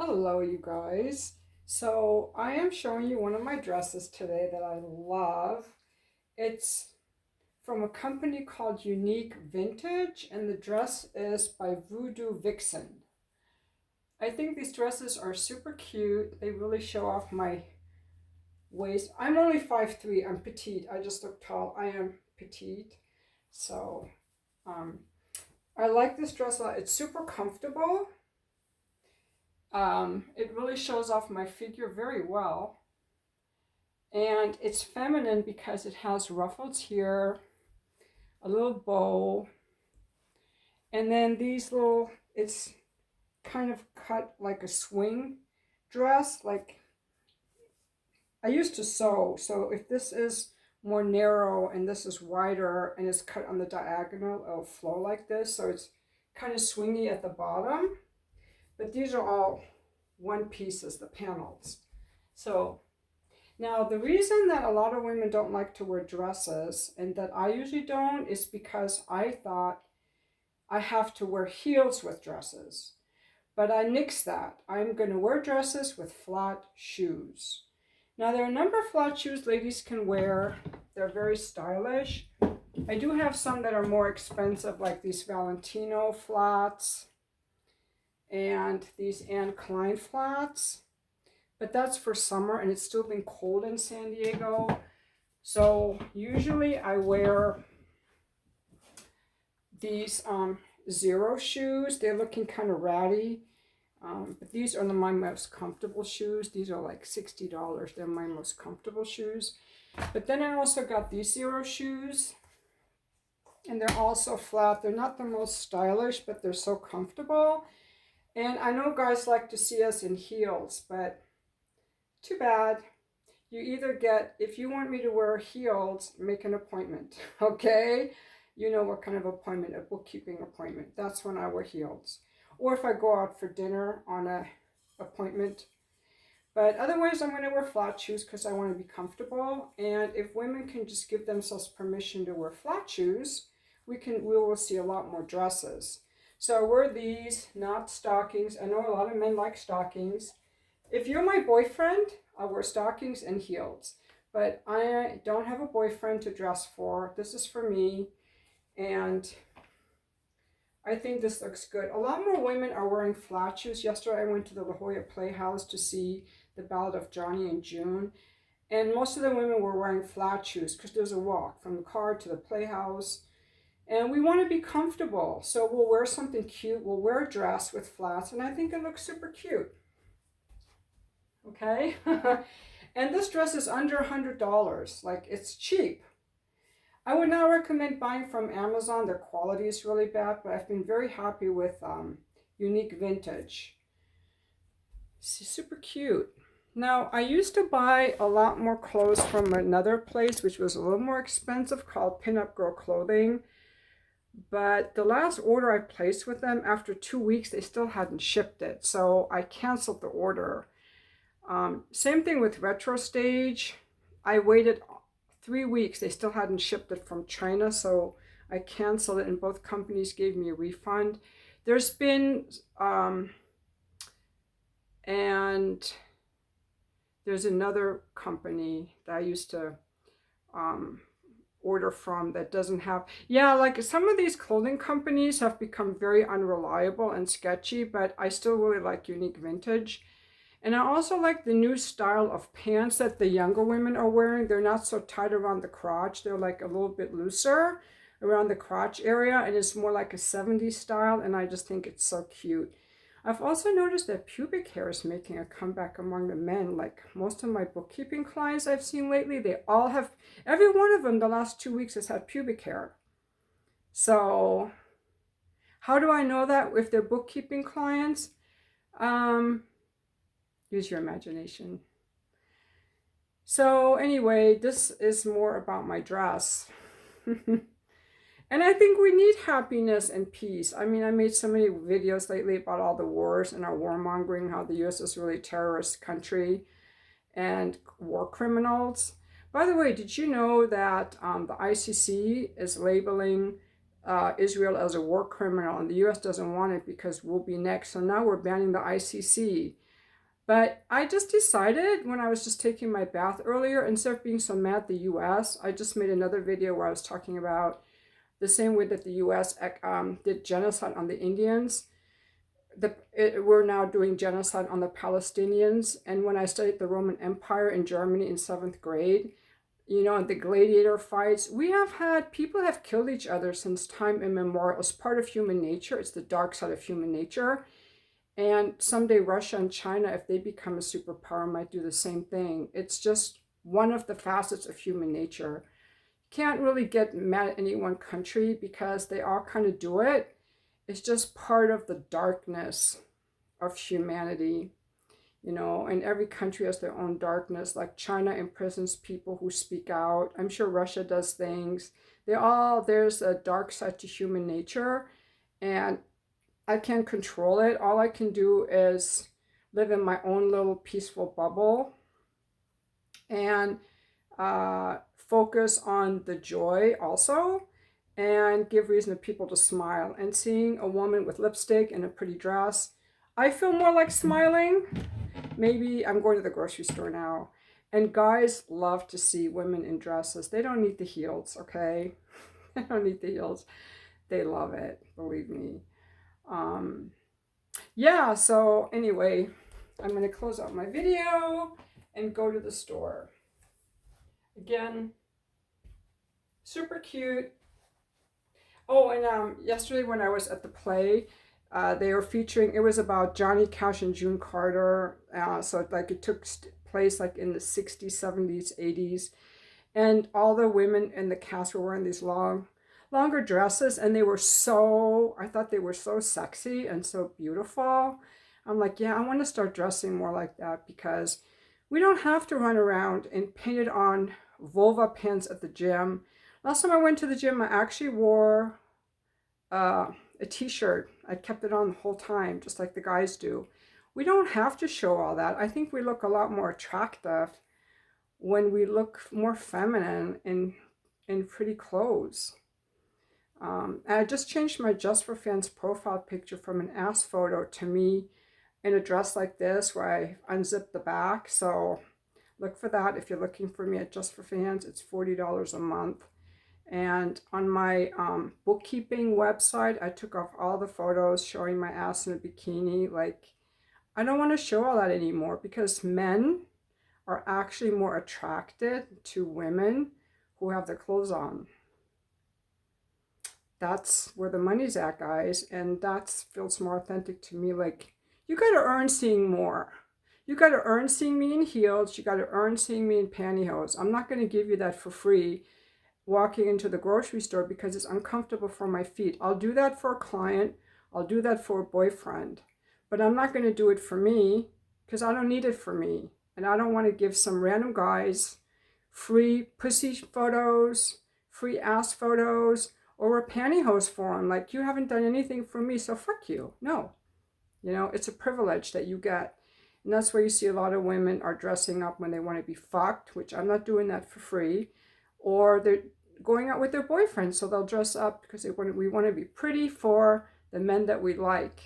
Hello, you guys. So I am showing you one of my dresses today that I love. It's from a company called Unique Vintage, and the dress is by Voodoo Vixen. I think these dresses are super cute. They really show off my waist. I'm only 5'3". I'm petite. I just look tall. I am petite. So um, I like this dress a lot. It's super comfortable. It really shows off my figure very well. And it's feminine because it has ruffles here, a little bow, and then these little, it's kind of cut like a swing dress. Like I used to sew, so if this is more narrow and this is wider and it's cut on the diagonal, it'll flow like this. So it's kind of swingy at the bottom, but these are all one pieces, the panels. So now, the reason that a lot of women don't like to wear dresses, and that I usually don't, is because I thought I have to wear heels with dresses. But I nixed that. I'm going to wear dresses with flat shoes. Now, there are a number of flat shoes ladies can wear. They're very stylish. I do have some that are more expensive, like these Valentino flats and these Anne Klein flats. But that's for summer, and it's still been cold in San Diego. So usually I wear these Zero shoes. They're looking kind of ratty, but these are my most comfortable shoes. These are like $60. They're my most comfortable shoes. But then I also got these Zero shoes, and they're also flat. They're not the most stylish, but they're so comfortable. And I know guys like to see us in heels, but too bad. You either get, if you want me to wear heels, make an appointment, okay? You know what kind of appointment, a bookkeeping appointment. That's when I wear heels. Or if I go out for dinner on a appointment. But otherwise, I'm going to wear flat shoes because I want to be comfortable. And if women can just give themselves permission to wear flat shoes, we will see a lot more dresses. So I wear these, not stockings. I know a lot of men like stockings. If you're my boyfriend, I'll wear stockings and heels. But I don't have a boyfriend to dress for. This is for me. And I think this looks good. A lot more women are wearing flat shoes. Yesterday I went to the La Jolla Playhouse to see the Ballad of Johnny and June. And most of the women were wearing flat shoes because there's a walk from the car to the playhouse. And we want to be comfortable. So we'll wear something cute. We'll wear a dress with flats. And I think it looks super cute. Okay? And this dress is under $100. Like, it's cheap. I would not recommend buying from Amazon. Their quality is really bad, but I've been very happy with Unique Vintage. It's super cute. Now, I used to buy a lot more clothes from another place, which was a little more expensive, called Pinup Girl Clothing. But the last order I placed with them, after 2 weeks, they still hadn't shipped it. So I canceled the order. Same thing with Retro Stage. I waited 3 weeks. They still hadn't shipped it from China, so I canceled it, and both companies gave me a refund. There's been, and there's another company that I used to order from that doesn't have, yeah, like some of these clothing companies have become very unreliable and sketchy, but I still really like Unique Vintage. And I also like the new style of pants that the younger women are wearing. They're not so tight around the crotch. They're like a little bit looser around the crotch area, and it's more like a 70s style, and I just think it's so cute. I've also noticed that pubic hair is making a comeback among the men. Like most of my bookkeeping clients I've seen lately, they all have, every one of them the last 2 weeks has had pubic hair. So how do I know that if they're bookkeeping clients? Use your imagination. So anyway, this is more about my dress. And I think we need happiness and peace. I mean, I made so many videos lately about all the wars and our warmongering, how the U.S. is really a terrorist country and war criminals. By the way, did you know that the ICC is labeling Israel as a war criminal, and the U.S. doesn't want it because we'll be next. So now we're banning the ICC. But I just decided when I was just taking my bath earlier, instead of being so mad at the US, I just made another video where I was talking about the same way that the US did genocide on the Indians. We're now doing genocide on the Palestinians. And when I studied the Roman Empire in Germany in 7th grade, you know, the gladiator fights, people have killed each other since time immemorial. It's part of human nature. It's the dark side of human nature. And someday Russia and China, if they become a superpower, might do the same thing. It's just one of the facets of human nature. Can't really get mad at any one country because they all kind of do it. It's just part of the darkness of humanity, you know, and every country has their own darkness. Like China imprisons people who speak out. I'm sure Russia does things. There's a dark side to human nature, and I can't control it. All I can do is live in my own little peaceful bubble and focus on the joy also, and give reason to people to smile. And seeing a woman with lipstick and a pretty dress, I feel more like smiling. Maybe I'm going to the grocery store now. And guys love to see women in dresses. They don't need the heels, okay? They don't need the heels. They love it, believe me. Yeah, so anyway, I'm going to close out my video and go to the store. Again, super cute. Oh, and yesterday when I was at the play, they were featuring, it was about Johnny Cash and June Carter. So like it took place like in the 60s, 70s, 80s. And all the women in the cast were wearing these longer dresses, and I thought they were so sexy and so beautiful. I'm like, yeah, I want to start dressing more like that, because we don't have to run around in painted on vulva pants at the gym. Last time I went to the gym, I actually wore a t-shirt. I kept it on the whole time, just like the guys do. We don't have to show all that. I think we look a lot more attractive when we look more feminine in pretty clothes. And I just changed my Just for Fans profile picture from an ass photo to me in a dress like this, where I unzip the back. So look for that if you're looking for me at Just for Fans. It's $40 a month. And on my bookkeeping website, I took off all the photos showing my ass in a bikini. Like, I don't want to show all that anymore, because men are actually more attracted to women who have their clothes on. That's where the money's at, guys, and that feels more authentic to me. Like, you got to earn seeing more. You got to earn seeing me in heels. You got to earn seeing me in pantyhose. I'm not going to give you that for free walking into the grocery store because it's uncomfortable for my feet. I'll do that for a client. I'll do that for a boyfriend. But I'm not going to do it for me, because I don't need it for me. And I don't want to give some random guys free pussy photos, free ass photos, or a pantyhose for them. Like, you haven't done anything for me, so fuck you. No. You know, it's a privilege that you get. And that's why you see a lot of women are dressing up when they want to be fucked, which I'm not doing that for free. Or they're going out with their boyfriends, so they'll dress up because we want to be pretty for the men that we like.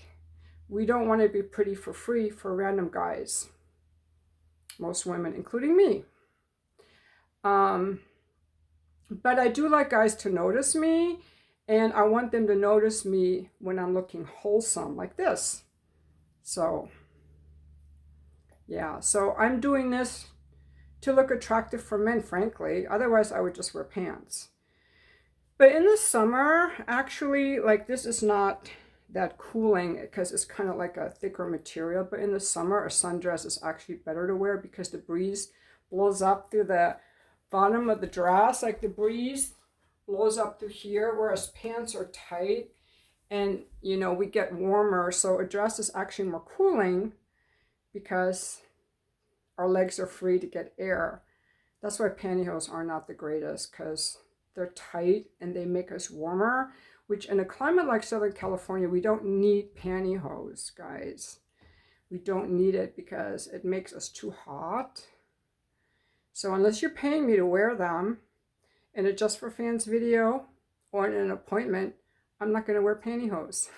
We don't want to be pretty for free for random guys. Most women, including me. But I do like guys to notice me, and I want them to notice me when I'm looking wholesome like this. So, yeah, so I'm doing this to look attractive for men, frankly. Otherwise, I would just wear pants. But in the summer, actually, like, this is not that cooling because it's kind of like a thicker material. But in the summer, a sundress is actually better to wear because the breeze blows up through the bottom of the dress. Like, the breeze blows up through here, whereas pants are tight. And, you know, we get warmer. So a dress is actually more cooling because our legs are free to get air. That's why pantyhose are not the greatest, because they're tight and they make us warmer, which in a climate like Southern California, we don't need pantyhose, guys. We don't need it because it makes us too hot. So unless you're paying me to wear them in a Just for Fans video or in an appointment, I'm not going to wear pantyhose.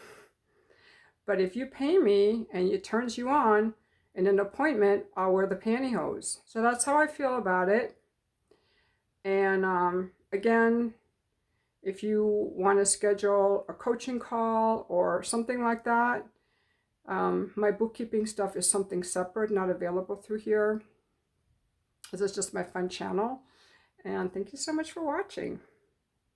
But if you pay me and it turns you on, in an appointment, I'll wear the pantyhose. So that's how I feel about it. And again, if you want to schedule a coaching call or something like that, my bookkeeping stuff is something separate, not available through here. This is just my fun channel. And thank you so much for watching.